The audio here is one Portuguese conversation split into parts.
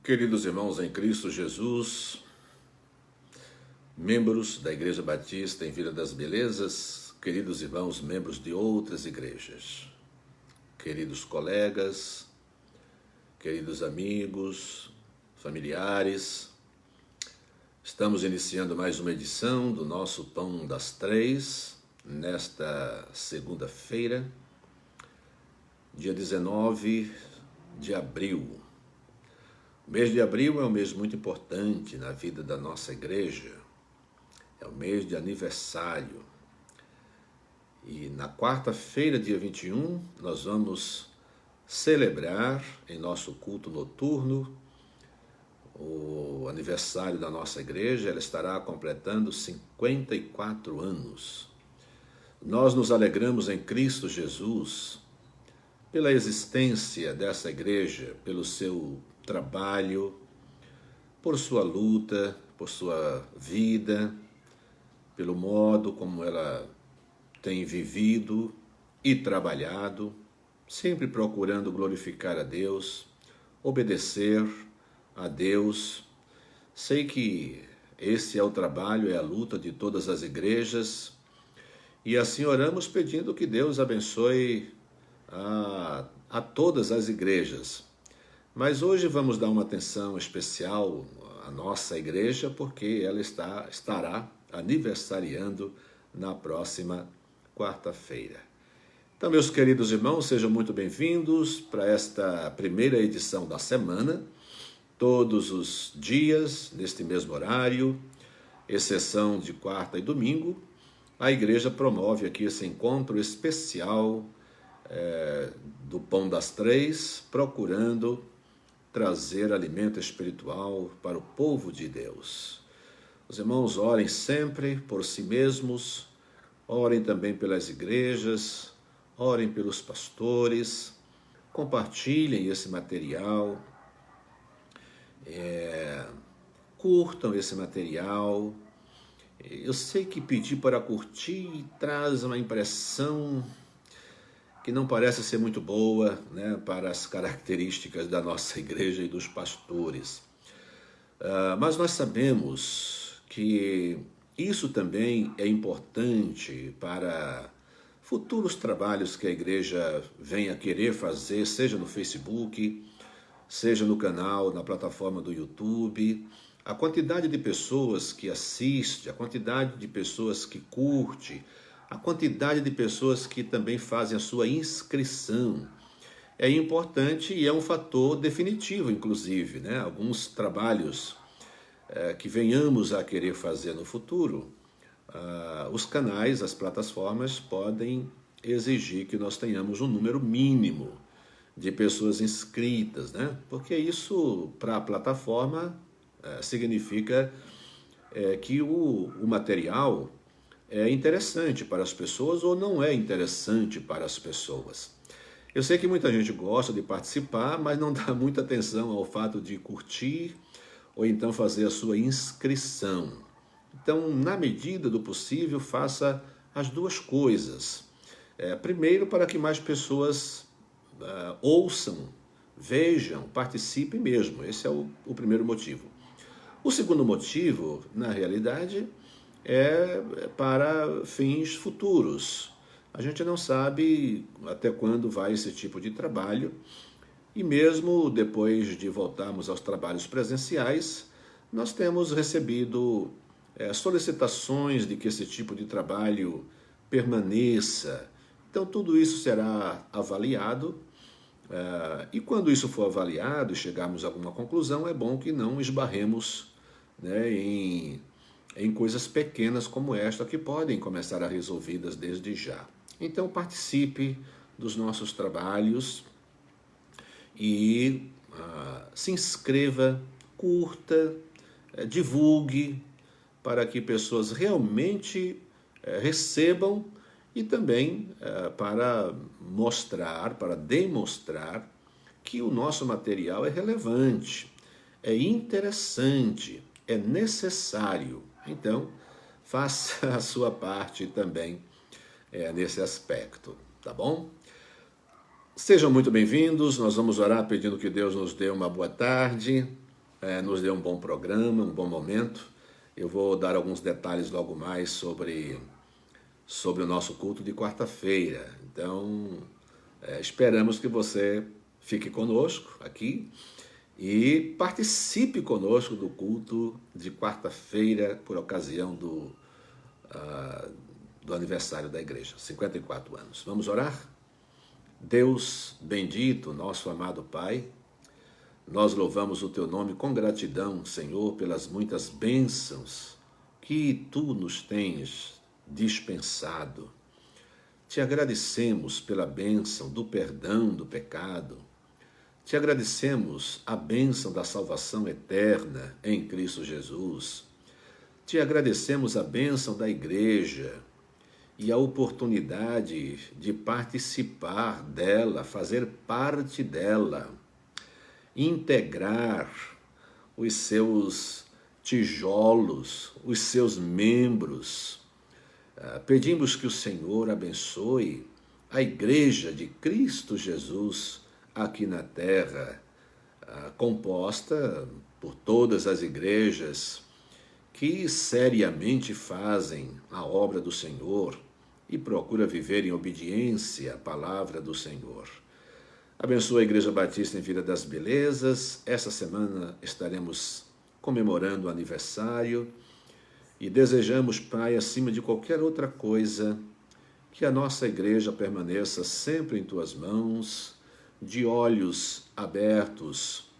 Queridos irmãos em Cristo Jesus, membros da Igreja Batista em Vila das Belezas, queridos irmãos membros de outras igrejas, queridos colegas, queridos amigos, familiares, estamos iniciando mais uma edição do nosso Pão das Três, nesta segunda-feira, dia 19 de abril. O mês de abril é um mês muito importante na vida da nossa igreja, é o mês de aniversário. E na quarta-feira, dia 21, nós vamos celebrar em nosso culto noturno o aniversário da nossa igreja. Ela estará completando 54 anos. Nós nos alegramos em Cristo Jesus pela existência dessa igreja, pelo seu trabalho, por sua luta, por sua vida, pelo modo como ela tem vivido e trabalhado, sempre procurando glorificar a Deus, obedecer a Deus. Sei que esse é o trabalho, é a luta de todas as igrejas, e assim oramos pedindo que Deus abençoe a todas as igrejas. Mas hoje vamos dar uma atenção especial à nossa igreja, porque ela estará aniversariando na próxima quarta-feira. Então, meus queridos irmãos, sejam muito bem-vindos para esta primeira edição da semana, todos os dias, neste mesmo horário, exceção de quarta e domingo. A igreja promove aqui esse encontro especial do Pão das Três, procurando trazer alimento espiritual para o povo de Deus. Os irmãos orem sempre por si mesmos, orem também pelas igrejas, orem pelos pastores, compartilhem esse material, curtam esse material. Eu sei que pedir para curtir traz uma impressão que não parece ser muito boa, né, para as características da nossa igreja e dos pastores. Mas nós sabemos que isso também é importante para futuros trabalhos que a igreja venha querer fazer, seja no Facebook, seja no canal, na plataforma do YouTube. A quantidade de pessoas que assiste, a quantidade de pessoas que curte, a quantidade de pessoas que também fazem a sua inscrição é importante e é um fator definitivo, inclusive, né? Alguns trabalhos que venhamos a querer fazer no futuro, os canais, as plataformas podem exigir que nós tenhamos um número mínimo de pessoas inscritas, né? Porque isso, para a plataforma, significa que o material é interessante para as pessoas ou não é interessante para as pessoas. Eu sei que muita gente gosta de participar, mas não dá muita atenção ao fato de curtir ou então fazer a sua inscrição. Então, na medida do possível, faça as duas coisas. Primeiro, para que mais pessoas ouçam, vejam, participem mesmo. Esse é o primeiro motivo. O segundo motivo, na realidade, é para fins futuros. A gente não sabe até quando vai esse tipo de trabalho, e mesmo depois de voltarmos aos trabalhos presenciais, nós temos recebido solicitações de que esse tipo de trabalho permaneça. Então tudo isso será avaliado, e quando isso for avaliado e chegarmos a alguma conclusão, é bom que não esbarremos, né, em coisas pequenas como esta, que podem começar a resolvidas desde já. Então participe dos nossos trabalhos e se inscreva, curta, divulgue, para que pessoas realmente recebam, e também para mostrar, para demonstrar que o nosso material é relevante, é interessante, é necessário. Então, faça a sua parte também nesse aspecto, tá bom? Sejam muito bem-vindos, nós vamos orar pedindo que Deus nos dê uma boa tarde, nos deu um bom programa, um bom momento. Eu vou dar alguns detalhes logo mais sobre o nosso culto de quarta-feira. Então, esperamos que você fique conosco aqui e participe conosco do culto de quarta-feira por ocasião do aniversário da igreja, 54 anos. Vamos orar? Deus bendito, nosso amado Pai, nós louvamos o Teu nome com gratidão, Senhor, pelas muitas bênçãos que Tu nos tens dispensado. Te agradecemos pela bênção do perdão do pecado. Te agradecemos a bênção da salvação eterna em Cristo Jesus. Te agradecemos a bênção da igreja e a oportunidade de participar dela, fazer parte dela, integrar os seus tijolos, os seus membros. Pedimos que o Senhor abençoe a igreja de Cristo Jesus aqui na terra, composta por todas as igrejas que seriamente fazem a obra do Senhor e procura viver em obediência à palavra do Senhor. Abençoa a Igreja Batista em Vila das Belezas. Esta semana estaremos comemorando o aniversário e desejamos, Pai, acima de qualquer outra coisa, que a nossa igreja permaneça sempre em Tuas mãos, de olhos abertos,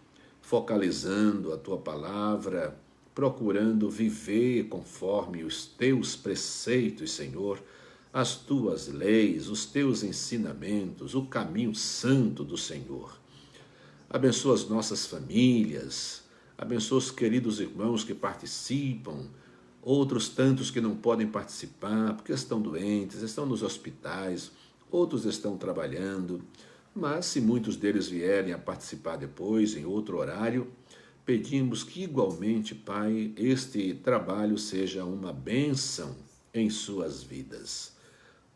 focalizando a Tua palavra, procurando viver conforme os Teus preceitos, Senhor, as Tuas leis, os Teus ensinamentos, o caminho santo do Senhor. Abençoa as nossas famílias, abençoa os queridos irmãos que participam, outros tantos que não podem participar porque estão doentes, estão nos hospitais, outros estão trabalhando, mas se muitos deles vierem a participar depois, em outro horário, pedimos que igualmente, Pai, este trabalho seja uma bênção em suas vidas.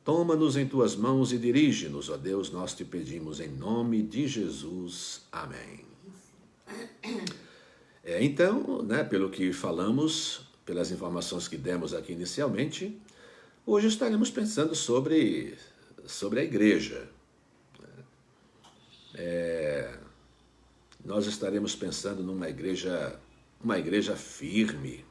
Toma-nos em Tuas mãos e dirige-nos, ó Deus, nós te pedimos em nome de Jesus. Amém. Então, pelo que falamos, pelas informações que demos aqui inicialmente, hoje estaremos pensando sobre a igreja. Nós estaremos pensando numa igreja firme,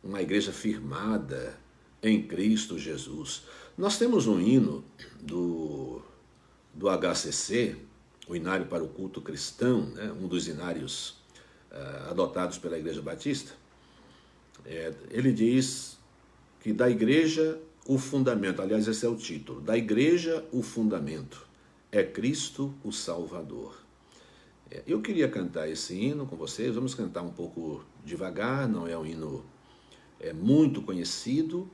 uma igreja firmada em Cristo Jesus. Nós temos um hino do HCC, o Hinário para o Culto Cristão, um dos hinários adotados pela Igreja Batista. Ele diz que da igreja o fundamento, aliás, esse é o título, da igreja o fundamento é Cristo o Salvador. Eu queria cantar esse hino com vocês, vamos cantar um pouco devagar, não é um hino muito conhecido,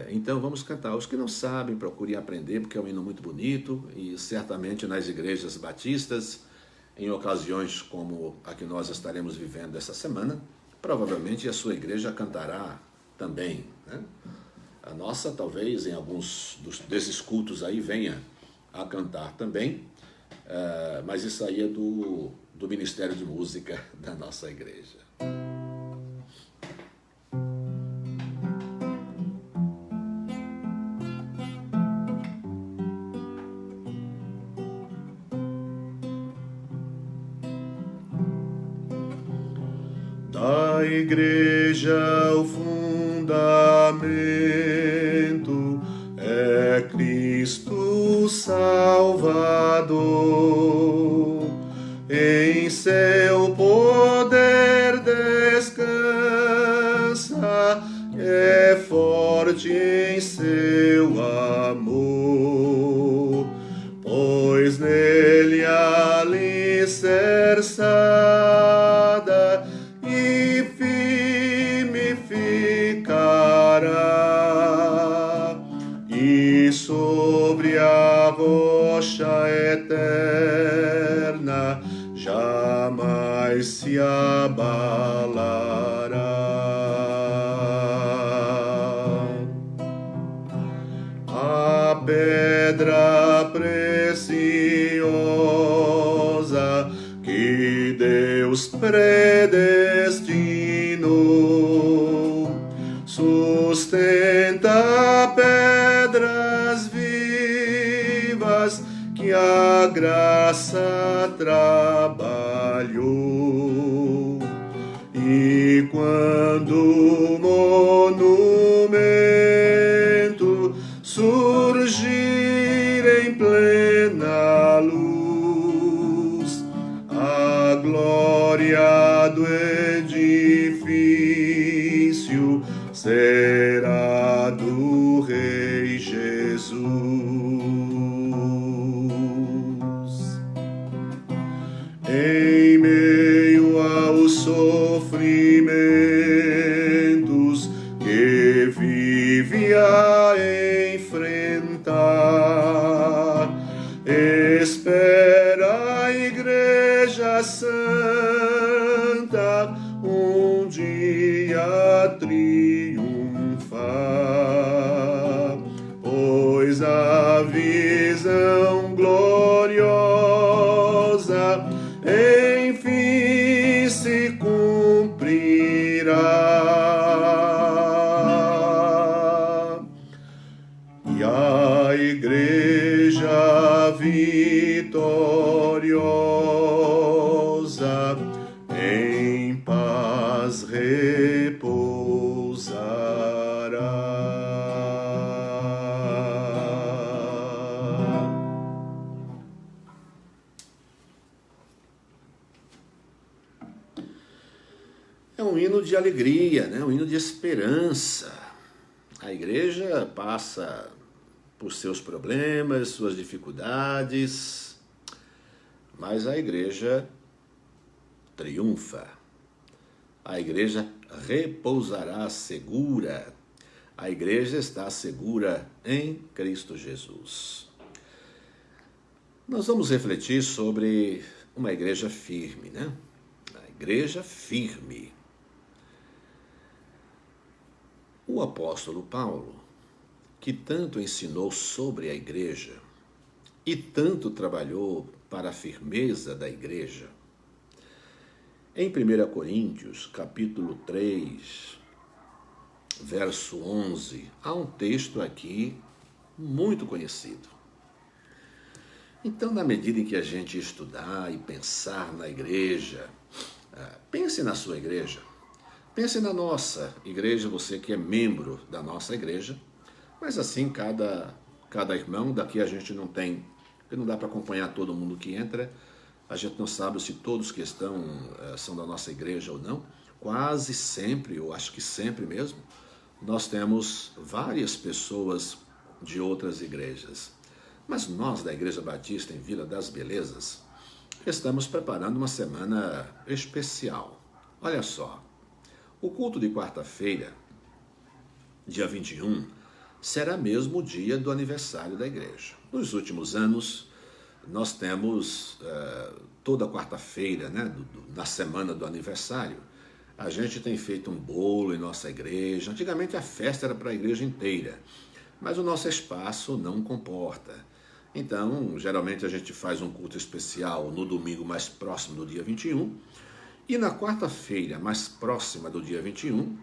então vamos cantar. Os que não sabem, procurem aprender, porque é um hino muito bonito e certamente nas igrejas batistas, em ocasiões como a que nós estaremos vivendo essa semana, provavelmente a sua igreja cantará também. A nossa talvez em alguns desses cultos aí venha a cantar também, mas isso aí é do Ministério de Música da nossa igreja. Da igreja o fundamento é Cristo Salvador, em seu poder descansa, é forte em seu amor, pois nele alicerçada e firme ficará, e sobre a rocha eterna jamais se abalará. A pedra preciosa que Deus Deus predestinou, sustenta pedras vivas que a graça trabalhou. E quando o monumento surgir em plena luz, a glória do edifício será do Rei Jesus. Em meio aos sofrimentos que vive a enfrentar, espera a Igreja Santa um dia triunfar, pois a visão gloriosa enfim se cumprirá. E a Igreja vitoriosa em paz repousará. É um hino de alegria, né? Um hino de esperança. A igreja passa por seus problemas, suas dificuldades, mas a igreja triunfa. A igreja repousará segura. A igreja está segura em Cristo Jesus. Nós vamos refletir sobre uma igreja firme, né? A igreja firme. O apóstolo Paulo, que tanto ensinou sobre a igreja e tanto trabalhou para a firmeza da igreja, em 1 Coríntios, capítulo 3, verso 11, há um texto aqui muito conhecido. Então, na medida em que a gente estudar e pensar na igreja, pense na sua igreja. Pense na nossa igreja, você que é membro da nossa igreja, mas assim cada irmão, daqui a gente não tem, porque não dá para acompanhar todo mundo que entra, a gente não sabe se todos que estão são da nossa igreja ou não, quase sempre, eu acho que sempre mesmo, nós temos várias pessoas de outras igrejas, mas nós da Igreja Batista em Vila das Belezas estamos preparando uma semana especial. Olha só. O culto de quarta-feira, dia 21, será mesmo o dia do aniversário da igreja. Nos últimos anos, nós temos toda quarta-feira, né, na semana do aniversário, a gente tem feito um bolo em nossa igreja. Antigamente a festa era para a igreja inteira, mas o nosso espaço não comporta. Então, geralmente a gente faz um culto especial no domingo mais próximo do dia 21, e na quarta-feira, mais próxima do dia 21,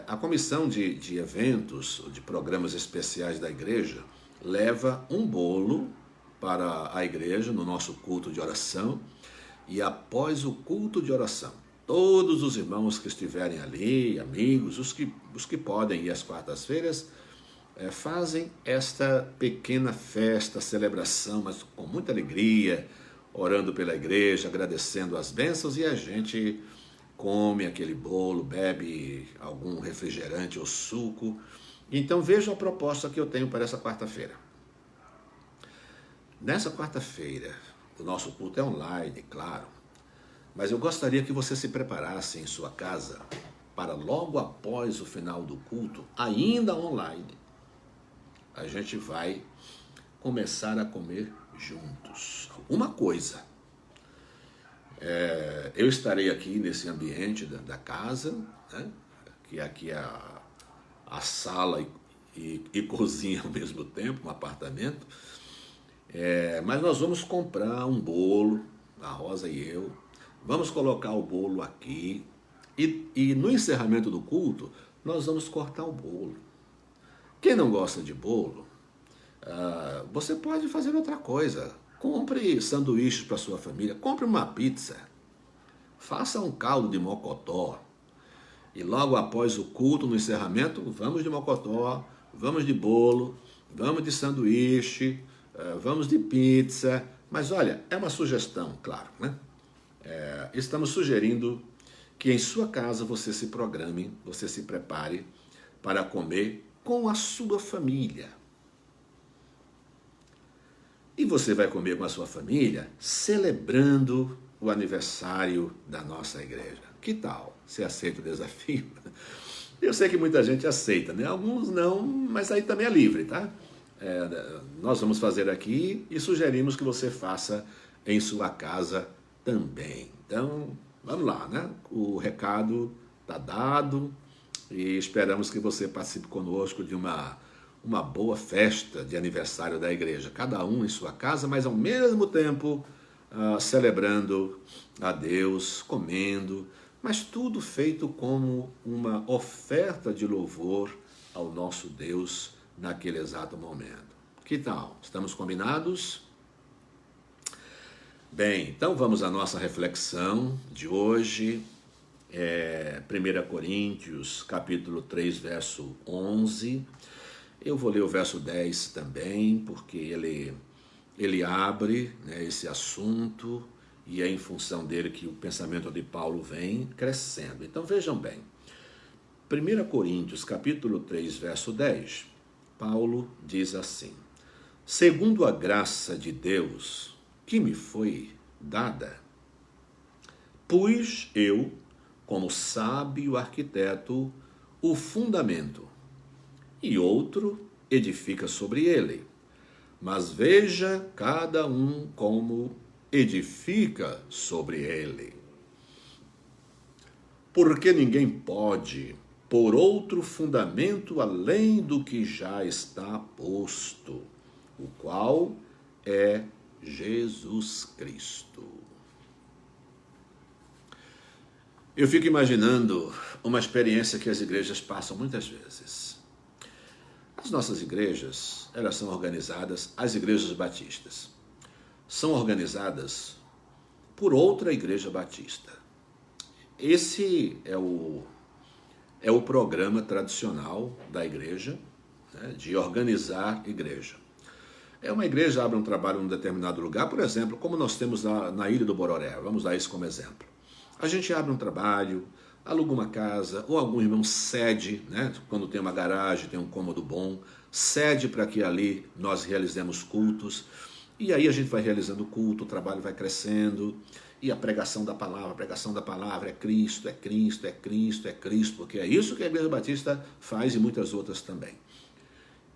a comissão de eventos, de programas especiais da igreja, leva um bolo para a igreja no nosso culto de oração. E após o culto de oração, todos os irmãos que estiverem ali, amigos, os que podem ir às quartas-feiras, fazem esta pequena festa, celebração, mas com muita alegria, orando pela igreja, agradecendo as bênçãos, e a gente come aquele bolo, bebe algum refrigerante ou suco. Então veja a proposta que eu tenho para essa quarta-feira. Nessa quarta-feira, o nosso culto é online, claro, mas eu gostaria que você se preparasse em sua casa para logo após o final do culto, ainda online, a gente vai começar a comer juntos. Uma coisa, eu estarei aqui nesse ambiente da casa, né, que aqui é a sala e cozinha ao mesmo tempo, um apartamento, mas nós vamos comprar um bolo, a Rosa e eu, Vamos colocar o bolo aqui e no encerramento do culto nós vamos cortar o bolo. Quem não gosta de bolo, você pode fazer outra coisa. Compre sanduíches para sua família, compre uma pizza, faça um caldo de mocotó. E logo após o culto, no encerramento, vamos de mocotó, vamos de bolo, vamos de sanduíche, vamos de pizza. Mas olha, é uma sugestão, claro, né? Estamos sugerindo que em sua casa você se programe, você se prepare para comer com a sua família. E você vai comer com a sua família celebrando o aniversário da nossa igreja. Que tal? Você aceita o desafio? Eu sei que muita gente aceita, né? Alguns não, mas aí também é livre, tá? Nós vamos fazer aqui e sugerimos que você faça em sua casa também. Então, vamos lá, né? O recado está dado e esperamos que você participe conosco de uma boa festa de aniversário da igreja. Cada um em sua casa, mas ao mesmo tempo celebrando a Deus, comendo, mas tudo feito como uma oferta de louvor ao nosso Deus naquele exato momento. Que tal? Estamos combinados? Bem, então vamos à nossa reflexão de hoje. 1 Coríntios, capítulo 3, verso 11. Eu vou ler o verso 10 também, porque ele abre, né, esse assunto e é em função dele que o pensamento de Paulo vem crescendo. Então vejam bem, 1 Coríntios, capítulo 3, verso 10, Paulo diz assim: segundo a graça de Deus que me foi dada, pus eu, como sábio arquiteto, o fundamento, e outro edifica sobre ele. Mas veja cada um como edifica sobre ele. Porque ninguém pode pôr outro fundamento além do que já está posto, o qual é Jesus Cristo. Eu fico imaginando uma experiência que as igrejas passam muitas vezes. As nossas igrejas, elas são organizadas, as igrejas batistas, são organizadas por outra igreja batista. Esse é o programa tradicional da igreja, né, de organizar igreja. Uma igreja abre um trabalho em um determinado lugar, por exemplo, como nós temos na Ilha do Bororé, vamos dar isso como exemplo. A gente abre um trabalho, aluga uma casa, ou algum irmão cede, né, quando tem uma garagem, tem um cômodo bom, cede para que ali nós realizemos cultos, e aí a gente vai realizando o culto, o trabalho vai crescendo, e a pregação da palavra é Cristo, é Cristo, é Cristo, é Cristo, porque é isso que a Igreja Batista faz e muitas outras também.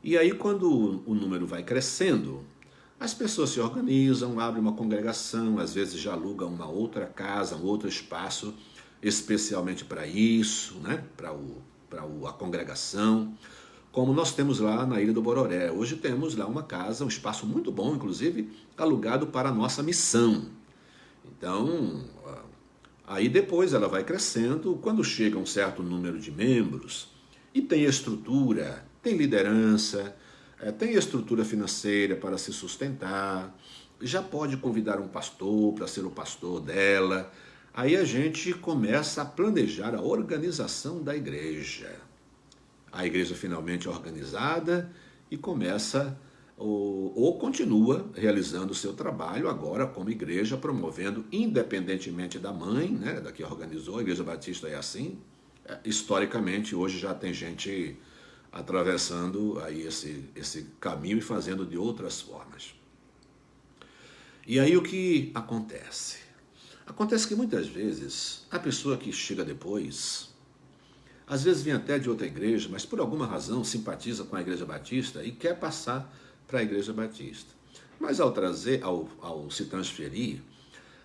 E aí quando o número vai crescendo, as pessoas se organizam, abrem uma congregação, às vezes já alugam uma outra casa, um outro espaço, especialmente para isso, né? para a congregação, como nós temos lá na Ilha do Bororé. Hoje temos lá uma casa, um espaço muito bom, inclusive, alugado para a nossa missão. Então, aí depois ela vai crescendo, quando chega um certo número de membros, e tem estrutura, tem liderança, tem estrutura financeira para se sustentar, já pode convidar um pastor para ser o pastor dela. Aí a gente começa a planejar a organização da igreja. A igreja finalmente é organizada e começa ou continua realizando o seu trabalho agora como igreja, promovendo, independentemente da mãe, né, da que organizou. A Igreja Batista é assim. Historicamente, hoje já tem gente atravessando aí esse caminho e fazendo de outras formas. E aí o que acontece? Acontece que muitas vezes a pessoa que chega depois, às vezes vem até de outra igreja, mas por alguma razão simpatiza com a Igreja Batista e quer passar para a Igreja Batista. Mas ao se transferir,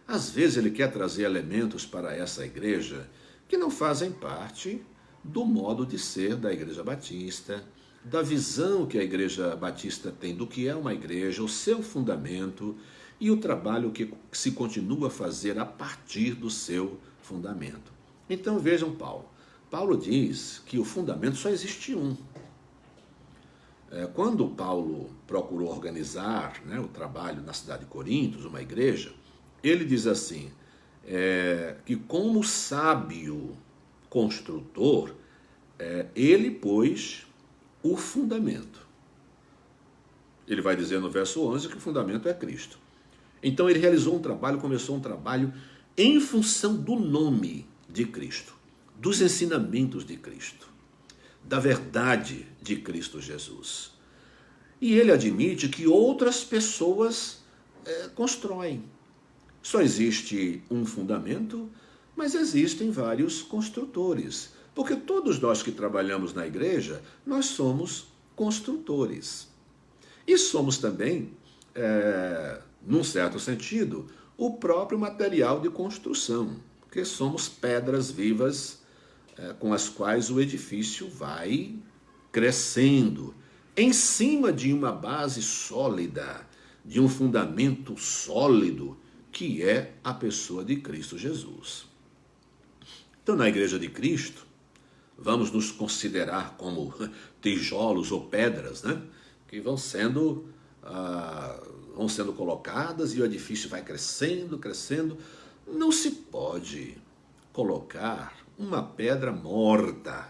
às vezes ele quer trazer elementos para essa igreja que não fazem parte do modo de ser da Igreja Batista, da visão que a Igreja Batista tem do que é uma igreja, o seu fundamento, e o trabalho que se continua a fazer a partir do seu fundamento. Então vejam Paulo. Paulo diz que o fundamento só existe um. Quando Paulo procurou organizar, né, o trabalho na cidade de Corinto, uma igreja, ele diz assim, que como sábio construtor, ele pôs o fundamento. Ele vai dizer no verso 11 que o fundamento é Cristo. Então ele realizou um trabalho, começou um trabalho em função do nome de Cristo, dos ensinamentos de Cristo, da verdade de Cristo Jesus. E ele admite que outras pessoas constroem. Só existe um fundamento, mas existem vários construtores. Porque todos nós que trabalhamos na igreja, nós somos construtores. E somos também, num certo sentido, o próprio material de construção, porque somos pedras vivas com as quais o edifício vai crescendo, em cima de uma base sólida, de um fundamento sólido, que é a pessoa de Cristo Jesus. Então, na Igreja de Cristo, vamos nos considerar como tijolos ou pedras, né? Que vão sendo colocadas e o edifício vai crescendo, crescendo. Não se pode colocar uma pedra morta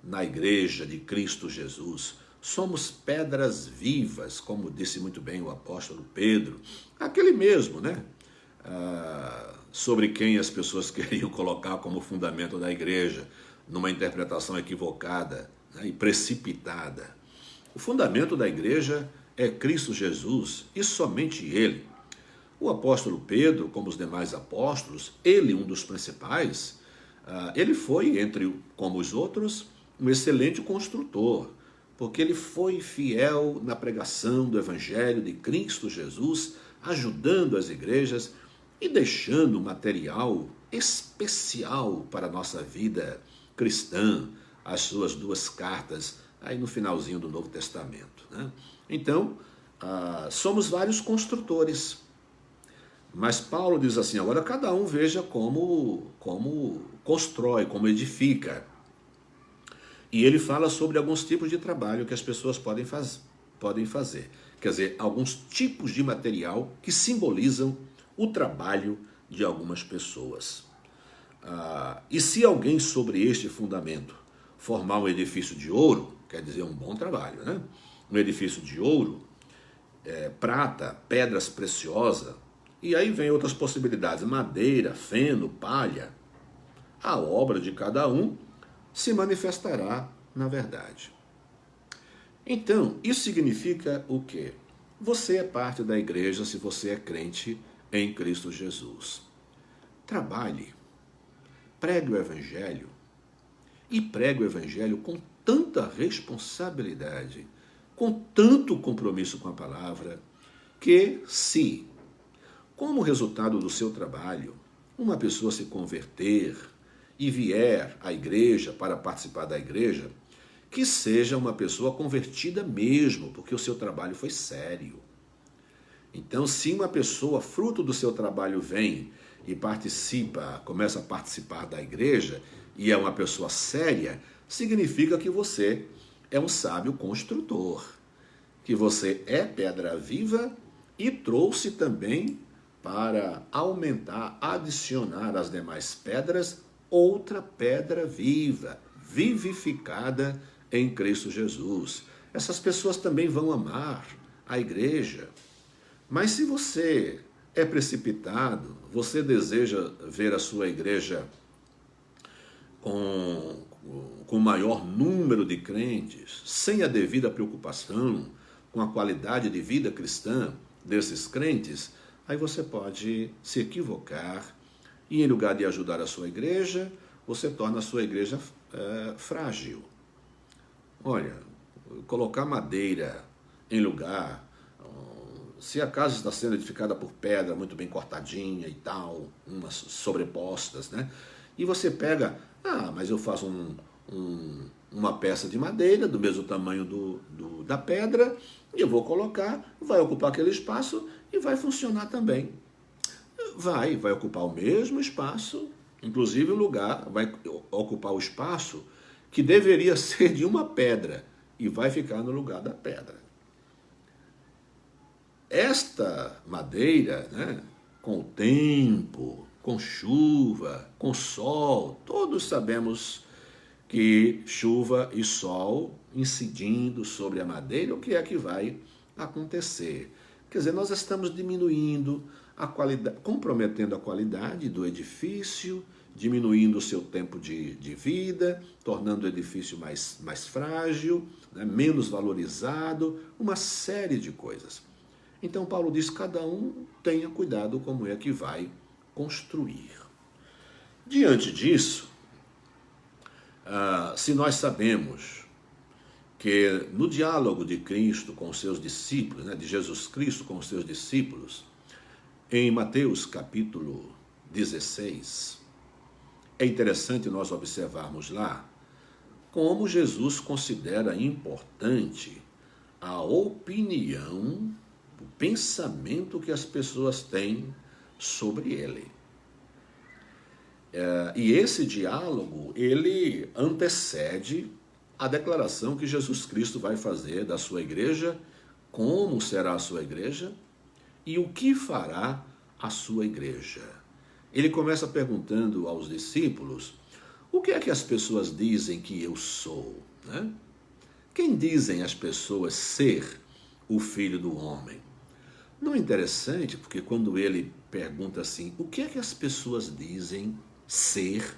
na Igreja de Cristo Jesus. Somos pedras vivas, como disse muito bem o apóstolo Pedro, aquele mesmo, né? Sobre quem as pessoas queriam colocar como fundamento da igreja, numa interpretação equivocada, né, e precipitada. O fundamento da igreja é Cristo Jesus e somente Ele. O apóstolo Pedro, como os demais apóstolos, ele, um dos principais, ele foi, como os outros, um excelente construtor, porque ele foi fiel na pregação do Evangelho de Cristo Jesus, ajudando as igrejas e deixando material especial para a nossa vida cristã, as suas 2 cartas, aí no finalzinho do Novo Testamento, né? Então, somos vários construtores. Mas Paulo diz assim, agora cada um veja como constrói, como edifica. E ele fala sobre alguns tipos de trabalho que as pessoas podem fazer. Quer dizer, alguns tipos de material que simbolizam o trabalho de algumas pessoas. E se alguém sobre este fundamento formar um edifício de ouro, quer dizer, um bom trabalho, né? Um edifício de ouro, prata, pedras preciosas, e aí vem outras possibilidades, madeira, feno, palha. A obra de cada um se manifestará na verdade. Então, isso significa o quê? Você é parte da igreja se você é crente em Cristo Jesus. Trabalhe, pregue o Evangelho, e pregue o Evangelho com tanta responsabilidade, com tanto compromisso com a palavra, que se, como resultado do seu trabalho, uma pessoa se converter e vier à igreja para participar da igreja, que seja uma pessoa convertida mesmo, porque o seu trabalho foi sério. Então, se uma pessoa, fruto do seu trabalho, vem e começa a participar da igreja, e é uma pessoa séria, significa que você é um sábio construtor, que você é pedra viva e trouxe também para aumentar, adicionar às demais pedras, outra pedra viva, vivificada em Cristo Jesus. Essas pessoas também vão amar a igreja. Mas se você é precipitado, você deseja ver a sua igreja com maior número de crentes, sem a devida preocupação com a qualidade de vida cristã desses crentes, aí você pode se equivocar e, em lugar de ajudar a sua igreja, você torna a sua igreja frágil. Olha, colocar madeira em lugar, se a casa está sendo edificada por pedra muito bem cortadinha e tal, umas sobrepostas, né? E você pega, mas eu faço uma peça de madeira do mesmo tamanho da pedra, e eu vou colocar, vai ocupar aquele espaço, e vai funcionar também. Vai ocupar o mesmo espaço, inclusive o lugar vai ocupar o espaço que deveria ser de uma pedra e vai ficar no lugar da pedra. Esta madeira, né, com o tempo, com chuva, com sol, todos sabemos que chuva e sol incidindo sobre a madeira, o que é que vai acontecer? Quer dizer, nós estamos diminuindo a qualidade, comprometendo a qualidade do edifício, diminuindo o seu tempo de vida, tornando o edifício mais frágil, né, menos valorizado, uma série de coisas. Então Paulo diz, cada um tenha cuidado como é que vai construir. Diante disso, se nós sabemos que no diálogo de Cristo com os seus discípulos, né, de Jesus Cristo com os seus discípulos, em Mateus capítulo 16, é interessante nós observarmos lá como Jesus considera importante a opinião, o pensamento que as pessoas têm sobre ele. E esse diálogo, ele antecede a declaração que Jesus Cristo vai fazer da sua igreja, como será a sua igreja e o que fará a sua igreja. Ele começa perguntando aos discípulos, o que é que as pessoas dizem que eu sou? Né? Quem dizem as pessoas ser o Filho do Homem? Não é interessante, porque quando ele pergunta assim, o que é que as pessoas dizem ser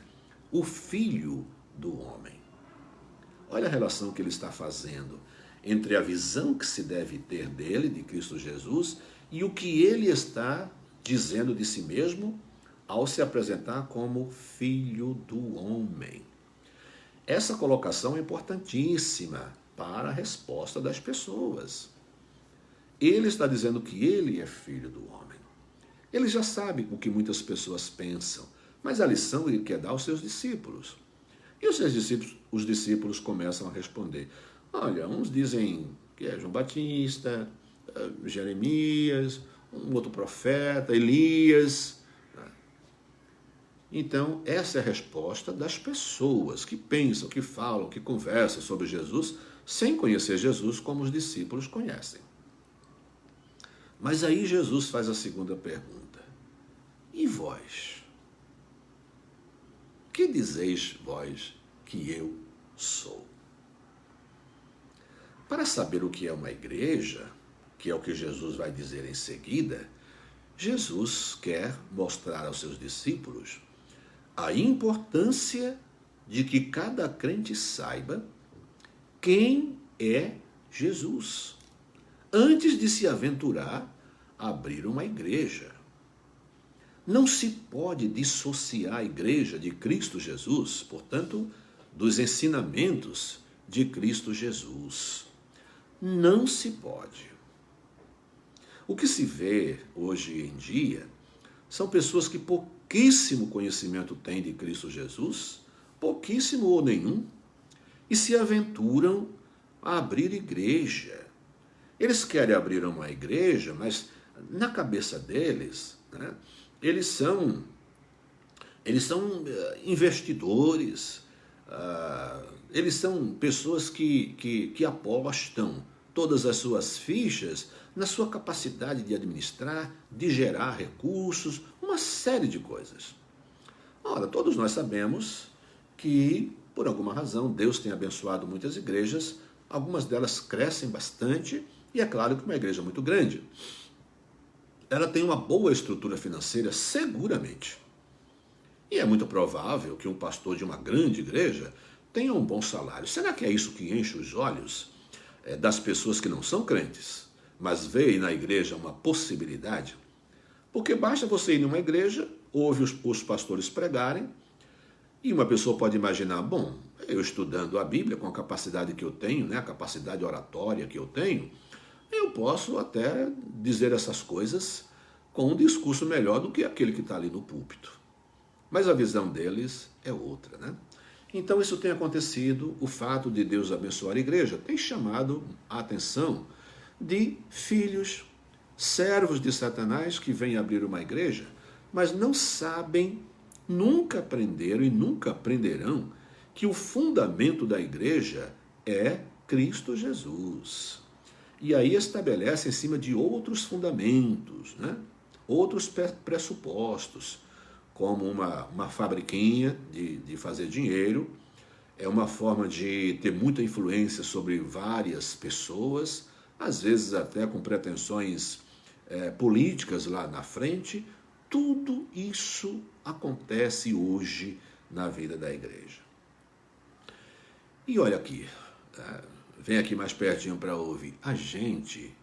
o Filho do Homem? Olha a relação que ele está fazendo entre a visão que se deve ter dele, de Cristo Jesus, e o que ele está dizendo de si mesmo ao se apresentar como Filho do Homem. Essa colocação é importantíssima para a resposta das pessoas. Ele está dizendo que ele é Filho do Homem. Ele já sabe o que muitas pessoas pensam, mas a lição ele quer dar aos seus discípulos. E os discípulos começam a responder. Olha, uns dizem que é João Batista, Jeremias, um outro profeta, Elias. Então, essa é a resposta das pessoas que pensam, que falam, que conversam sobre Jesus, sem conhecer Jesus como os discípulos conhecem. Mas aí Jesus faz a segunda pergunta. E vós? Que dizeis vós que eu sou? Para saber o que é uma igreja, que é o que Jesus vai dizer em seguida, Jesus quer mostrar aos seus discípulos a importância de que cada crente saiba quem é Jesus, antes de se aventurar a abrir uma igreja. Não se pode dissociar a igreja de Cristo Jesus, portanto, dos ensinamentos de Cristo Jesus. Não se pode. O que se vê hoje em dia são pessoas que pouquíssimo conhecimento têm de Cristo Jesus, pouquíssimo ou nenhum, e se aventuram a abrir igreja. Eles querem abrir uma igreja, mas na cabeça deles, né, eles são investidores, eles são pessoas que apostam todas as suas fichas na sua capacidade de administrar, de gerar recursos, uma série de coisas. Ora, todos nós sabemos que, por alguma razão, Deus tem abençoado muitas igrejas, algumas delas crescem bastante, e é claro que uma igreja muito grande, ela tem uma boa estrutura financeira, seguramente. E é muito provável que um pastor de uma grande igreja tenha um bom salário. Será que é isso que enche os olhos das pessoas que não são crentes, mas veem na igreja uma possibilidade? Porque basta você ir numa igreja, ouve os pastores pregarem, e uma pessoa pode imaginar, bom, eu estudando a Bíblia com a capacidade que eu tenho, né, a capacidade oratória que eu tenho, eu posso até dizer essas coisas com um discurso melhor do que aquele que está ali no púlpito. Mas a visão deles é outra, né? Então isso tem acontecido, o fato de Deus abençoar a igreja tem chamado a atenção de filhos servos de Satanás que vêm abrir uma igreja, mas não sabem, nunca aprenderam e nunca aprenderão que o fundamento da igreja é Cristo Jesus. E aí estabelece em cima de outros fundamentos, né? Outros pressupostos, como uma fabriquinha de fazer dinheiro, é uma forma de ter muita influência sobre várias pessoas, às vezes até com pretensões políticas lá na frente. Tudo isso acontece hoje na vida da igreja. E olha aqui, vem aqui mais pertinho para ouvir. A gente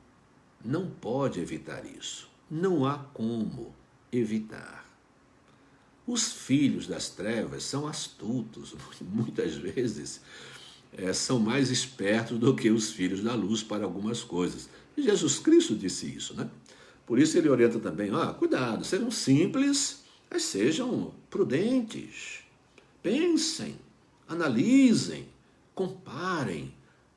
não pode evitar isso. Não há como evitar. Os filhos das trevas são astutos, muitas vezes são mais espertos do que os filhos da luz para algumas coisas. E Jesus Cristo disse isso, né? Por isso ele orienta também, cuidado, sejam simples, mas sejam prudentes. Pensem, analisem, comparem,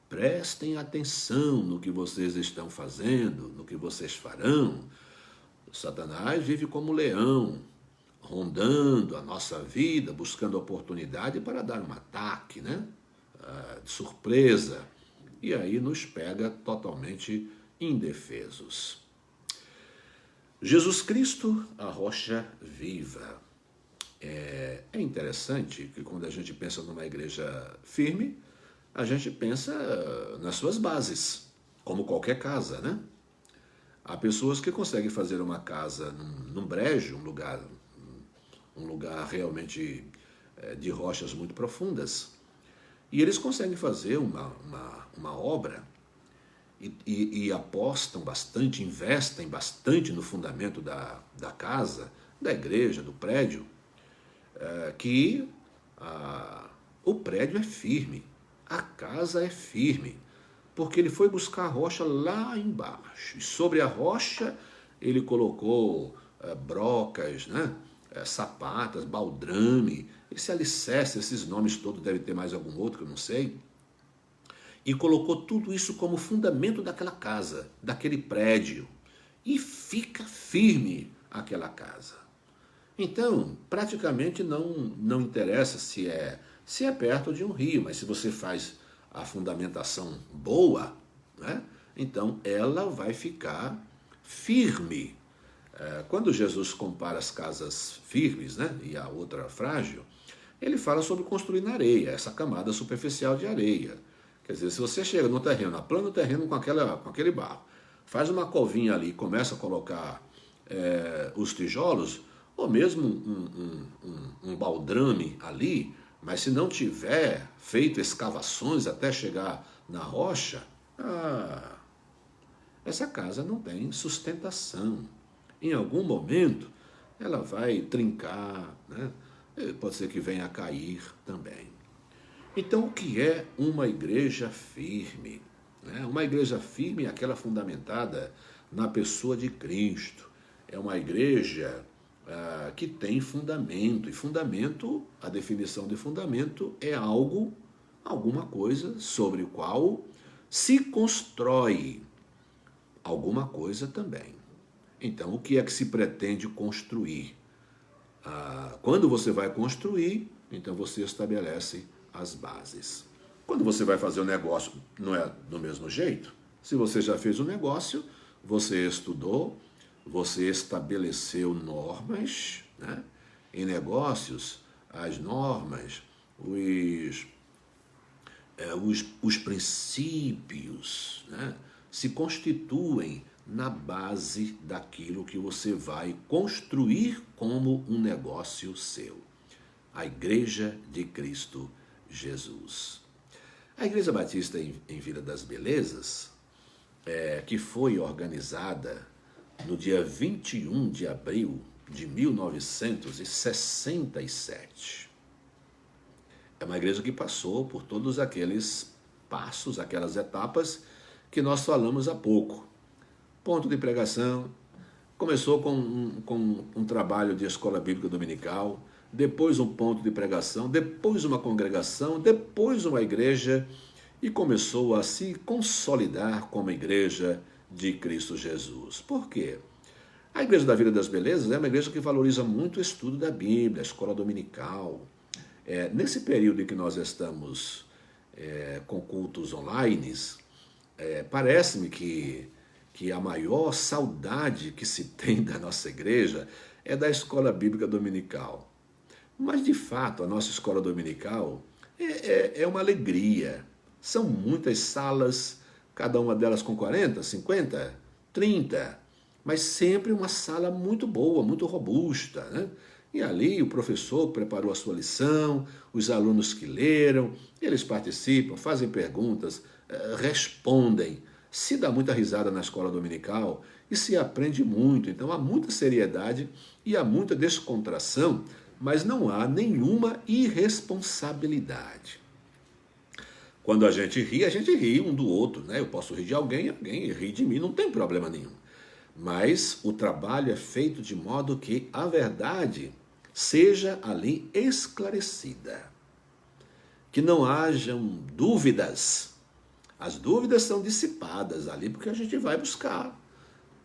prestem atenção no que vocês estão fazendo, no que vocês farão. Satanás vive como leão, rondando a nossa vida, buscando oportunidade para dar um ataque, né? De surpresa. E aí nos pega totalmente indefesos. Jesus Cristo, a rocha viva. É interessante que quando a gente pensa numa igreja firme, a gente pensa nas suas bases, como qualquer casa, né? Há pessoas que conseguem fazer uma casa num brejo, um lugar realmente de rochas muito profundas, e eles conseguem fazer uma obra e apostam bastante, investem bastante no fundamento da casa, da igreja, do prédio, que o prédio é firme, a casa é firme, porque ele foi buscar a rocha lá embaixo, e sobre a rocha ele colocou brocas, né? Sapatas, baldrame, esse alicerce, esses nomes todos, deve ter mais algum outro que eu não sei, e colocou tudo isso como fundamento daquela casa, daquele prédio, e fica firme aquela casa. Então, praticamente não interessa se é perto de um rio, mas se você faz a fundamentação boa, né, então ela vai ficar firme. Quando Jesus compara as casas firmes, né, e a outra frágil, ele fala sobre construir na areia, essa camada superficial de areia. Quer dizer, se você chega no terreno, aplana o terreno com aquele barro, faz uma covinha ali e começa a colocar os tijolos, ou mesmo um baldrame ali, mas se não tiver feito escavações até chegar na rocha, essa casa não tem sustentação. Em algum momento, ela vai trincar, né? Pode ser que venha a cair também. Então, o que é uma igreja firme? Uma igreja firme é aquela fundamentada na pessoa de Cristo. É uma igreja que tem fundamento. E fundamento, a definição de fundamento é alguma coisa sobre o qual se constrói alguma coisa também. Então, o que é que se pretende construir? Quando você vai construir, então você estabelece as bases. Quando você vai fazer um negócio, não é do mesmo jeito? Se você já fez um negócio, você estudou, você estabeleceu normas, né? Em negócios, as normas, os princípios, né, se constituem na base daquilo que você vai construir como um negócio seu. A Igreja de Cristo Jesus. A Igreja Batista em Vila das Belezas, que foi organizada no dia 21 de abril de 1967. É uma igreja que passou por todos aqueles passos, aquelas etapas que nós falamos há pouco. Ponto de pregação, começou com um trabalho de escola bíblica dominical, depois um ponto de pregação, depois uma congregação, depois uma igreja, e começou a se consolidar como igreja de Cristo Jesus. Por quê? A Igreja da Vila das Belezas é uma igreja que valoriza muito o estudo da Bíblia, a escola dominical. Nesse período em que nós estamos com cultos online, parece-me que a maior saudade que se tem da nossa igreja é da escola bíblica dominical. Mas, de fato, a nossa escola dominical é uma alegria. São muitas salas, cada uma delas com 40, 50, 30, mas sempre uma sala muito boa, muito robusta, né? E ali o professor preparou a sua lição, os alunos que leram, eles participam, fazem perguntas, respondem. Se dá muita risada na escola dominical e se aprende muito. Então há muita seriedade e há muita descontração, mas não há nenhuma irresponsabilidade. Quando a gente ri um do outro, né? Eu posso rir de alguém ri de mim, não tem problema nenhum. Mas o trabalho é feito de modo que a verdade seja ali esclarecida. Que não hajam dúvidas. As dúvidas são dissipadas ali porque a gente vai buscar.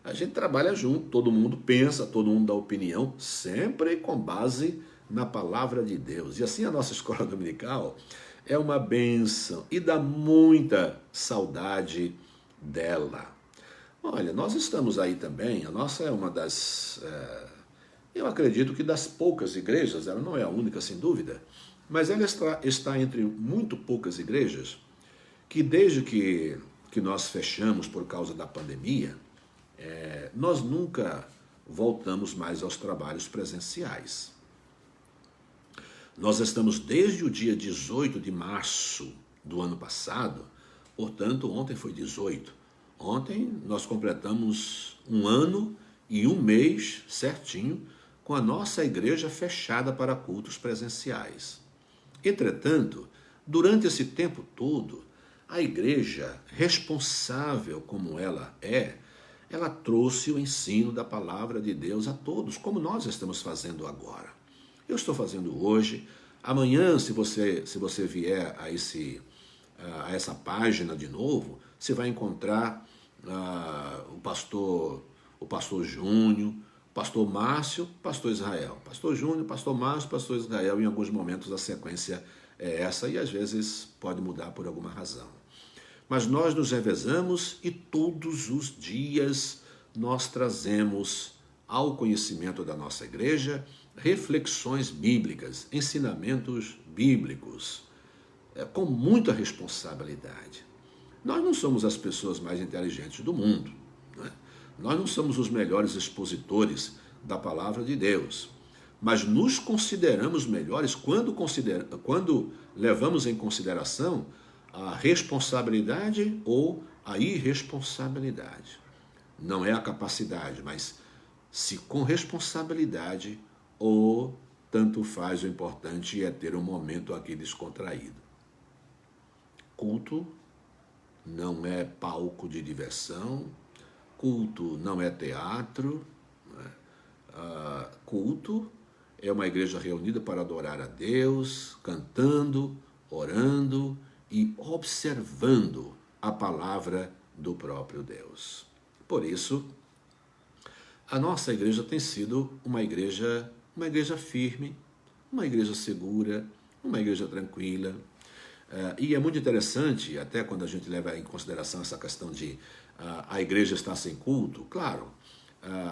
A gente trabalha junto, todo mundo pensa, todo mundo dá opinião, sempre com base na palavra de Deus. E assim a nossa escola dominical é uma bênção e dá muita saudade dela. Olha, nós estamos aí também, a nossa é uma das, eu acredito que das poucas igrejas, ela não é a única sem dúvida, mas ela está entre muito poucas igrejas que desde que nós fechamos por causa da pandemia, nós nunca voltamos mais aos trabalhos presenciais. Nós estamos desde o dia 18 de março do ano passado, portanto, ontem foi 18. Ontem nós completamos 1 ano e 1 mês certinho com a nossa igreja fechada para cultos presenciais. Entretanto, durante esse tempo todo, a igreja, responsável como ela trouxe o ensino da palavra de Deus a todos, como nós estamos fazendo agora. Eu estou fazendo hoje, amanhã, se você vier a essa página de novo, você vai encontrar o pastor Júnior, pastor Márcio, pastor Israel. Pastor Júnior, pastor Márcio, pastor Israel, em alguns momentos a sequência é essa e às vezes pode mudar por alguma razão. Mas nós nos revezamos e todos os dias nós trazemos ao conhecimento da nossa igreja reflexões bíblicas, ensinamentos bíblicos, com muita responsabilidade. Nós não somos as pessoas mais inteligentes do mundo, né? Nós não somos os melhores expositores da palavra de Deus, mas nos consideramos melhores quando levamos em consideração a responsabilidade ou a irresponsabilidade. Não é a capacidade, mas se com responsabilidade ou tanto faz, o importante é ter um momento aqui descontraído. Culto não é palco de diversão, culto não é teatro, né? Culto é uma igreja reunida para adorar a Deus, cantando, orando e observando a palavra do próprio Deus. Por isso, a nossa igreja tem sido uma igreja firme, uma igreja segura, uma igreja tranquila. E é muito interessante, até quando a gente leva em consideração essa questão de a igreja estar sem culto, claro,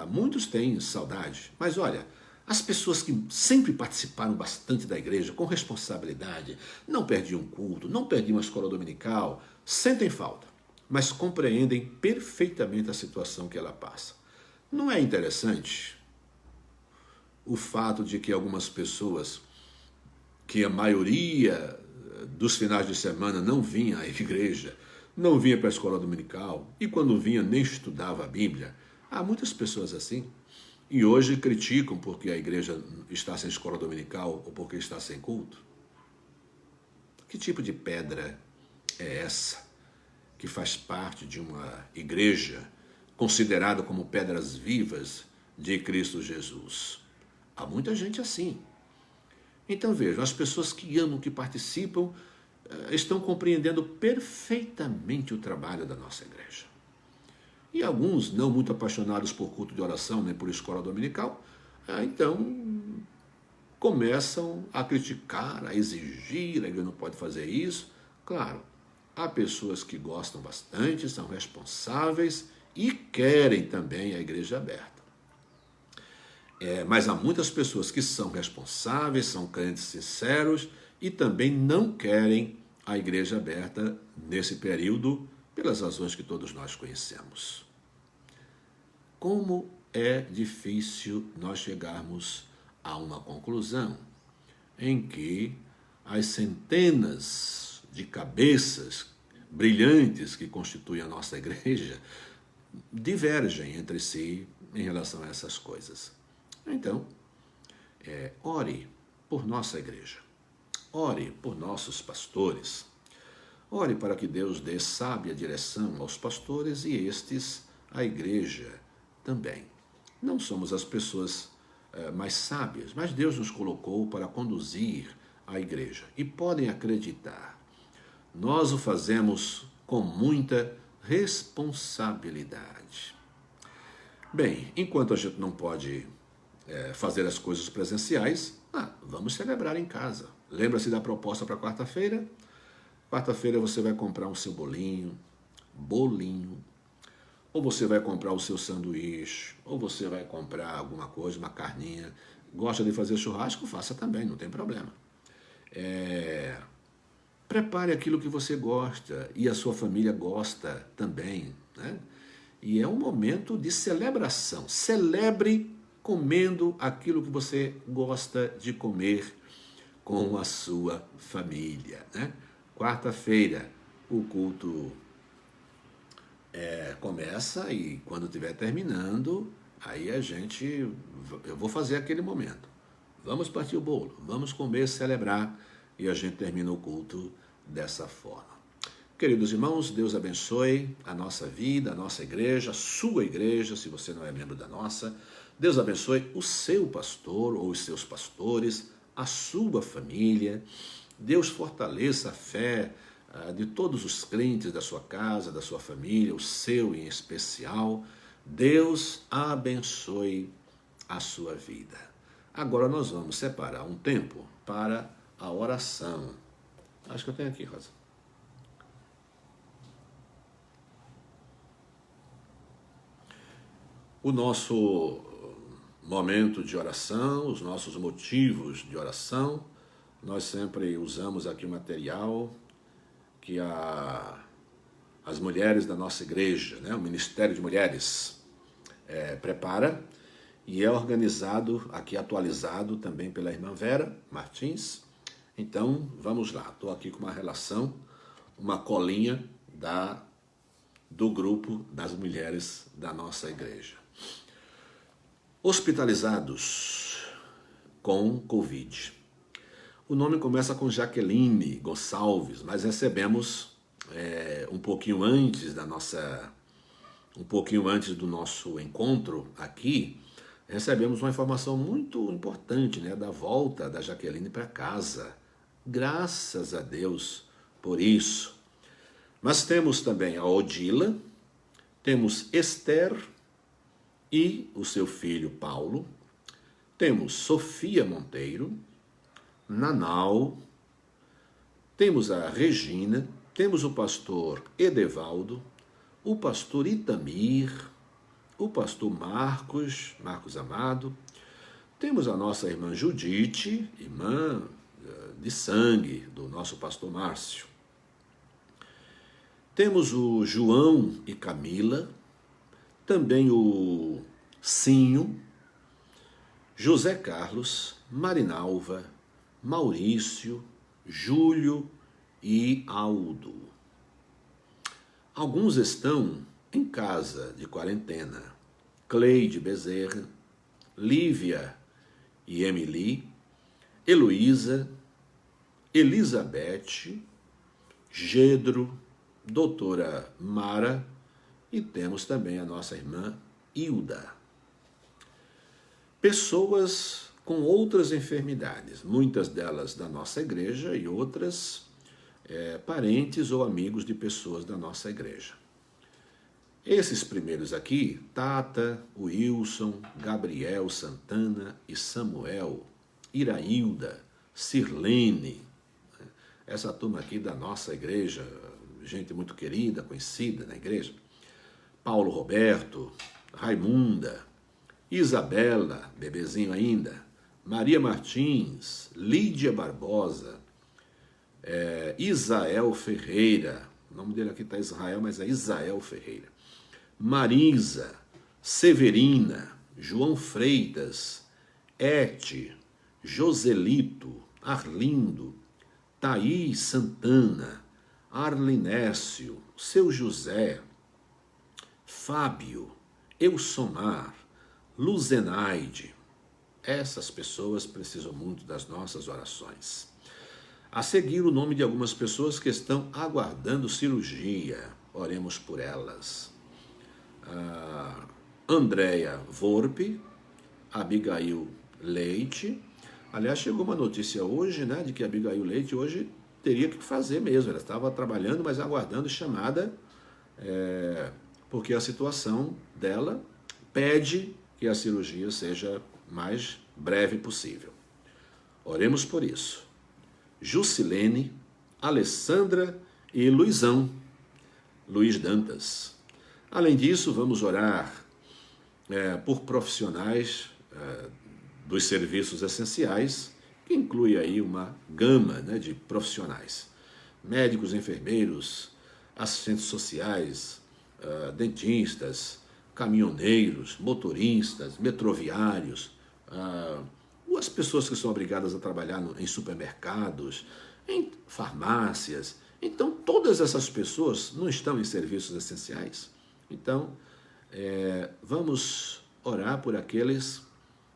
muitos têm saudade, mas olha, as pessoas que sempre participaram bastante da igreja, com responsabilidade, não perdiam culto, não perdiam a escola dominical, sentem falta, mas compreendem perfeitamente a situação que ela passa. Não é interessante o fato de que algumas pessoas, que a maioria dos finais de semana não vinha à igreja, não vinha para a escola dominical, e quando vinha nem estudava a Bíblia. Há muitas pessoas assim, e hoje criticam porque a igreja está sem escola dominical ou porque está sem culto. Que tipo de pedra é essa que faz parte de uma igreja considerada como pedras vivas de Cristo Jesus? Há muita gente assim. Então vejam, as pessoas que amam, que participam, estão compreendendo perfeitamente o trabalho da nossa igreja. E alguns não muito apaixonados por culto de oração, nem por escola dominical, então começam a criticar, a exigir, a igreja não pode fazer isso. Claro, há pessoas que gostam bastante, são responsáveis e querem também a igreja aberta. Mas há muitas pessoas que são responsáveis, são crentes sinceros e também não querem a igreja aberta nesse período, pelas razões que todos nós conhecemos. Como é difícil nós chegarmos a uma conclusão em que as centenas de cabeças brilhantes que constituem a nossa igreja divergem entre si em relação a essas coisas. Então, ore por nossa igreja, ore por nossos pastores, ore para que Deus dê sábia direção aos pastores e estes à igreja também. Não somos as pessoas mais sábias, mas Deus nos colocou para conduzir a igreja. E podem acreditar, nós o fazemos com muita responsabilidade. Bem, enquanto a gente não pode fazer as coisas presenciais, vamos celebrar em casa. Lembra-se da proposta para quarta-feira? Quarta-feira você vai comprar o seu bolinho, ou você vai comprar o seu sanduíche, ou você vai comprar alguma coisa, uma carninha. Gosta de fazer churrasco? Faça também, não tem problema. Prepare aquilo que você gosta e a sua família gosta também, né? E é um momento de celebração. Celebre comendo aquilo que você gosta de comer com a sua família, né? Quarta-feira o culto começa e quando estiver terminando, aí eu vou fazer aquele momento. Vamos partir o bolo, vamos comer, celebrar e a gente termina o culto dessa forma. Queridos irmãos, Deus abençoe a nossa vida, a nossa igreja, a sua igreja, se você não é membro da nossa. Deus abençoe o seu pastor ou os seus pastores, a sua família. Deus fortaleça a fé de todos os crentes da sua casa, da sua família, o seu em especial. Deus abençoe a sua vida. Agora nós vamos separar um tempo para a oração. Acho que eu tenho aqui, Rosa. O nosso momento de oração, os nossos motivos de oração, nós sempre usamos aqui o material que as mulheres da nossa igreja, né, o Ministério de Mulheres, prepara e é organizado, aqui atualizado também pela irmã Vera Martins. Então, vamos lá, estou aqui com uma relação, uma colinha do grupo das mulheres da nossa igreja. Hospitalizados com Covid. O nome começa com Jaqueline Gonçalves, mas recebemos um pouquinho antes do nosso encontro aqui, recebemos uma informação muito importante, né, da volta da Jaqueline para casa. Graças a Deus por isso. Mas temos também a Odila, temos Esther e o seu filho Paulo, temos Sofia Monteiro, Nanau, temos a Regina, temos o pastor Edevaldo, o pastor Itamir, o pastor Marcos Amado, temos a nossa irmã Judite, irmã de sangue do nosso pastor Márcio. Temos o João e Camila, também o Cinho, José Carlos, Marinalva, Maurício, Júlio e Aldo. Alguns estão em casa de quarentena. Cleide Bezerra, Lívia e Emily, Heloísa, Elizabeth, Gedro, doutora Mara e temos também a nossa irmã Hilda. Pessoas com outras enfermidades, muitas delas da nossa igreja e outras parentes ou amigos de pessoas da nossa igreja. Esses primeiros aqui, Tata, Wilson, Gabriel Santana e Samuel, Irailda, Sirlene, essa turma aqui da nossa igreja, gente muito querida, conhecida na igreja, Paulo Roberto, Raimunda, Isabela, bebezinho ainda, Maria Martins, Lídia Barbosa, Isael Ferreira, o nome dele aqui está Israel, mas é Isael Ferreira, Marisa, Severina, João Freitas, Ete, Joselito, Arlindo, Thaís Santana, Arlinécio, Seu José, Fábio, Eusomar, Luzenaide. Essas pessoas precisam muito das nossas orações. A seguir, o nome de algumas pessoas que estão aguardando cirurgia. Oremos por elas. Andréia Volpe, Abigail Leite. Aliás, chegou uma notícia hoje, né, de que a Abigail Leite hoje teria que fazer mesmo. Ela estava trabalhando, mas aguardando chamada, porque a situação dela pede que a cirurgia seja mais breve possível. Oremos por isso. Jusilene, Alessandra e Luizão, Luiz Dantas. Além disso, vamos orar por profissionais dos serviços essenciais, que inclui aí uma gama, né, de profissionais. Médicos, enfermeiros, assistentes sociais, dentistas, caminhoneiros, motoristas, metroviários, as pessoas que são obrigadas a trabalhar em supermercados, em farmácias. Então, todas essas pessoas não estão em serviços essenciais. Então, vamos orar por aqueles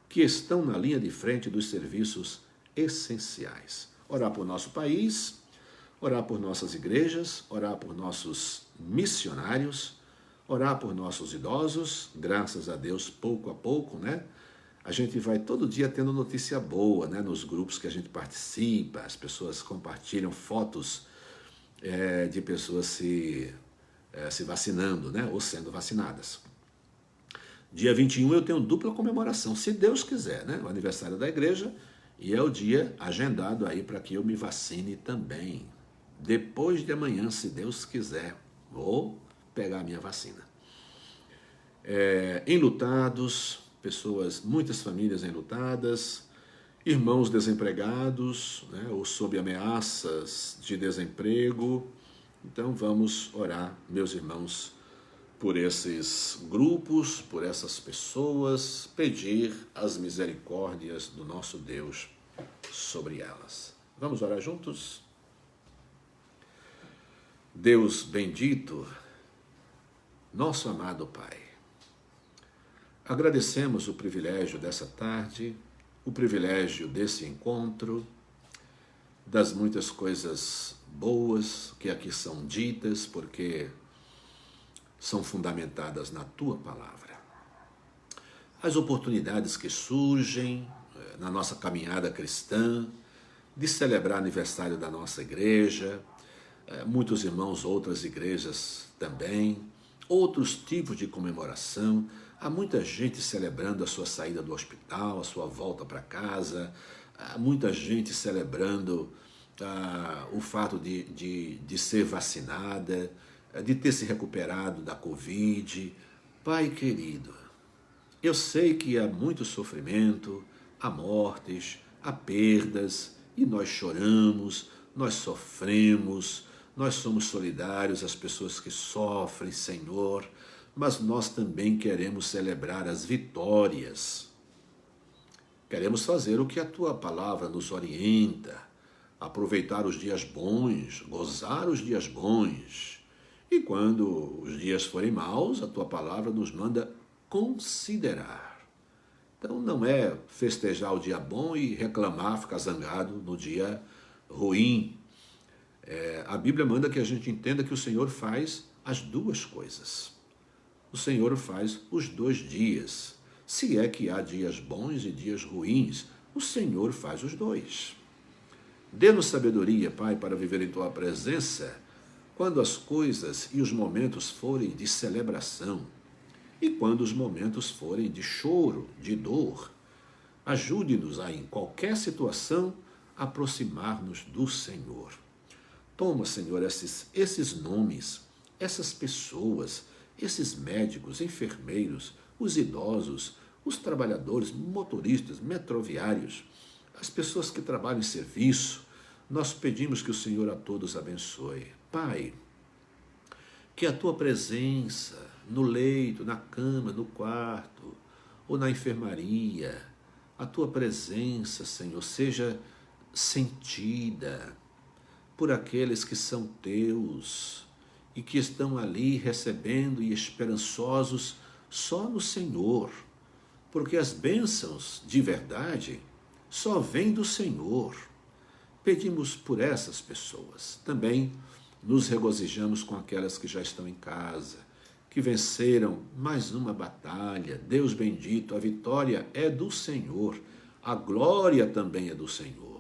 que estão na linha de frente dos serviços essenciais. Orar por nosso país, orar por nossas igrejas, orar por nossos missionários, orar por nossos idosos. Graças a Deus, pouco a pouco, né? A gente vai todo dia tendo notícia boa, né? Nos grupos que a gente participa, as pessoas compartilham fotos de pessoas se vacinando, né? Ou sendo vacinadas. Dia 21 eu tenho dupla comemoração, se Deus quiser, né? O aniversário da igreja, e é o dia agendado aí para que eu me vacine também. Depois de amanhã, se Deus quiser, vou pegar a minha vacina. Enlutados, muitas famílias enlutadas, irmãos desempregados, né, ou sob ameaças de desemprego. Então vamos orar, meus irmãos, por esses grupos, por essas pessoas, pedir as misericórdias do nosso Deus sobre elas. Vamos orar juntos? Deus bendito, nosso amado Pai, agradecemos o privilégio dessa tarde, o privilégio desse encontro, das muitas coisas boas que aqui são ditas, porque são fundamentadas na Tua Palavra. As oportunidades que surgem na nossa caminhada cristã, de celebrar aniversário da nossa igreja, muitos irmãos, outras igrejas também, outros tipos de comemoração. Há muita gente celebrando a sua saída do hospital, a sua volta para casa, há muita gente celebrando o fato de ser vacinada, de ter se recuperado da Covid. Pai querido, eu sei que há muito sofrimento, há mortes, há perdas, e nós choramos, nós sofremos, nós somos solidários às pessoas que sofrem, Senhor, mas nós também queremos celebrar as vitórias. Queremos fazer o que a Tua Palavra nos orienta, aproveitar os dias bons, gozar os dias bons. E quando os dias forem maus, a Tua Palavra nos manda considerar. Então não é festejar o dia bom e reclamar, ficar zangado no dia ruim. A Bíblia manda que a gente entenda que o Senhor faz as duas coisas. O Senhor faz os 2 dias. Se é que há dias bons e dias ruins, o Senhor faz os 2. Dê-nos sabedoria, Pai, para viver em Tua presença, quando as coisas e os momentos forem de celebração e quando os momentos forem de choro, de dor. Ajude-nos a, em qualquer situação, aproximar-nos do Senhor. Toma, Senhor, esses nomes, essas pessoas, esses médicos, enfermeiros, os idosos, os trabalhadores, motoristas, metroviários, as pessoas que trabalham em serviço. Nós pedimos que o Senhor a todos abençoe. Pai, que a tua presença no leito, na cama, no quarto ou na enfermaria, a tua presença, Senhor, seja sentida por aqueles que são teus e que estão ali recebendo e esperançosos só no Senhor, porque as bênçãos de verdade só vêm do Senhor. Pedimos por essas pessoas. Também nos regozijamos com aquelas que já estão em casa, que venceram mais uma batalha. Deus bendito, a vitória é do Senhor, a glória também é do Senhor.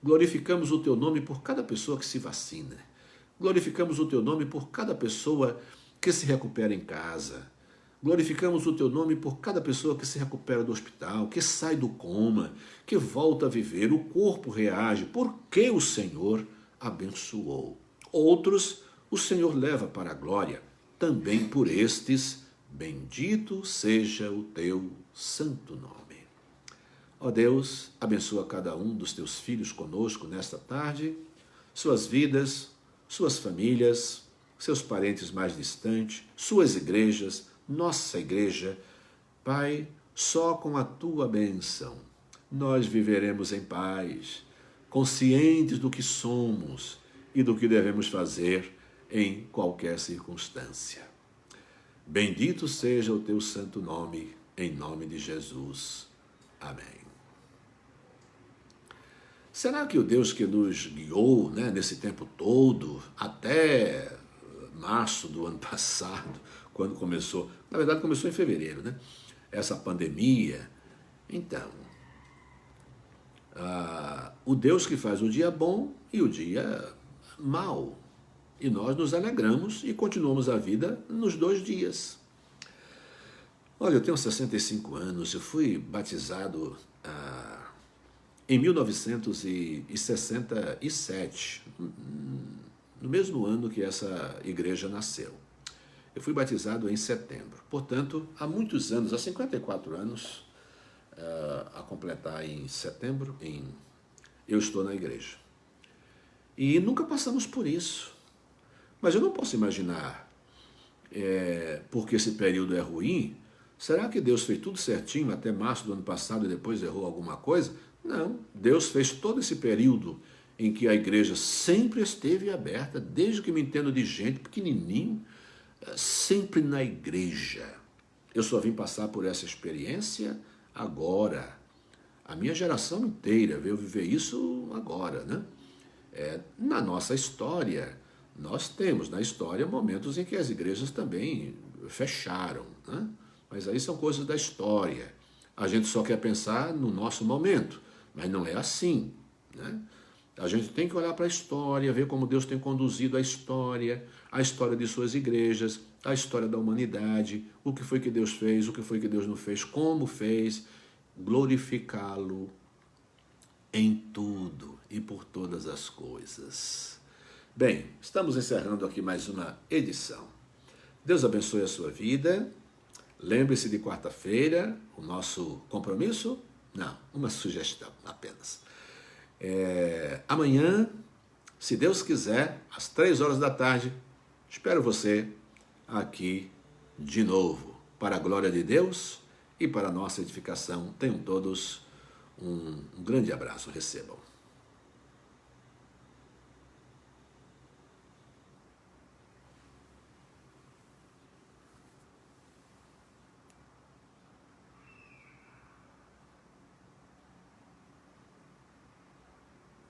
Glorificamos o teu nome por cada pessoa que se vacina. Glorificamos o teu nome por cada pessoa que se recupera em casa. Glorificamos o teu nome por cada pessoa que se recupera do hospital, que sai do coma, que volta a viver. O corpo reage porque o Senhor abençoou. Outros o Senhor leva para a glória. Também por estes, bendito seja o teu santo nome. Ó Deus, abençoa cada um dos teus filhos conosco nesta tarde, suas vidas, suas famílias, seus parentes mais distantes, suas igrejas, nossa igreja. Pai, só com a tua bênção nós viveremos em paz, conscientes do que somos e do que devemos fazer em qualquer circunstância. Bendito seja o teu santo nome, em nome de Jesus. Amém. Será que o Deus que nos guiou, nesse tempo todo, até março do ano passado, quando começou, na verdade começou em fevereiro, essa pandemia, então, o Deus que faz o dia bom e o dia mau, e nós nos alegramos e continuamos a vida nos 2 dias. Olha, eu tenho 65 anos, eu fui batizado em 1967, no mesmo ano que essa igreja nasceu. Eu fui batizado em setembro, portanto, há muitos anos, há 54 anos, a completar em setembro, eu estou na igreja. E nunca passamos por isso. Mas eu não posso imaginar, porque esse período é ruim, será que Deus fez tudo certinho até março do ano passado e depois errou alguma coisa? Não, Deus fez todo esse período em que a igreja sempre esteve aberta, desde que me entendo de gente, pequenininho, sempre na igreja. Eu só vim passar por essa experiência agora. A minha geração inteira veio viver isso agora, na nossa história, nós temos na história momentos em que as igrejas também fecharam, Mas aí são coisas da história. A gente só quer pensar no nosso momento, mas não é assim, A gente tem que olhar para a história, ver como Deus tem conduzido a história de suas igrejas, a história da humanidade, o que foi que Deus fez, o que foi que Deus não fez, como fez, glorificá-lo em tudo e por todas as coisas. Bem, estamos encerrando aqui mais uma edição. Deus abençoe a sua vida. Lembre-se de quarta-feira, o nosso compromisso? Não, uma sugestão apenas. Amanhã, se Deus quiser, às 3 horas da tarde, espero você aqui de novo, para a glória de Deus e para a nossa edificação. Tenham todos um grande abraço, recebam.